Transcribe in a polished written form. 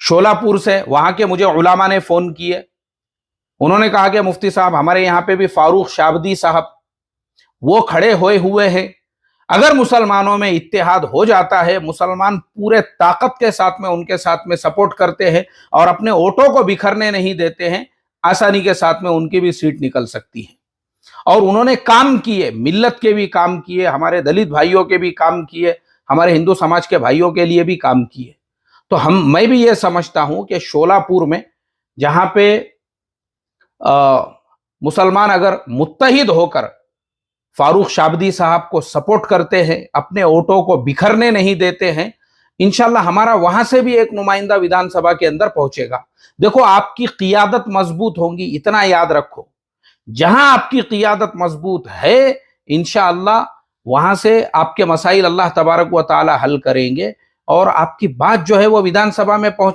शोलापुर से, वहां के मुझे उलामा ने फोन किए, उन्होंने कहा कि मुफ्ती साहब हमारे यहाँ पे भी फारूक शाबदी साहब वो खड़े हुए हैं, अगर मुसलमानों में इत्तेहाद हो जाता है, मुसलमान पूरे ताकत के साथ में उनके साथ में सपोर्ट करते हैं और अपने वोटों को बिखरने नहीं देते हैं, आसानी के साथ में उनकी भी सीट निकल सकती है। और उन्होंने काम किए, मिल्लत के भी काम किए, हमारे दलित भाइयों के भी काम किए, हमारे हिंदू समाज के भाइयों के लिए भी काम किए। तो मैं भी ये समझता हूं कि शोलापुर में जहां पे मुसलमान अगर मुत्तहिद होकर फारूक शाबदी साहब को सपोर्ट करते हैं, अपने वोटों को बिखरने नहीं देते हैं, इंशाल्लाह हमारा वहां से भी एक नुमाइंदा विधानसभा के अंदर पहुंचेगा। देखो, आपकी क़ियादत मजबूत होगी, इतना याद रखो, जहां आपकी क़ियादत मजबूत है, इंशाअल्लाह वहां से आपके मसाइल अल्लाह तबारक व तआला हल करेंगे और आपकी बात जो है वो विधानसभा में पहुंचे।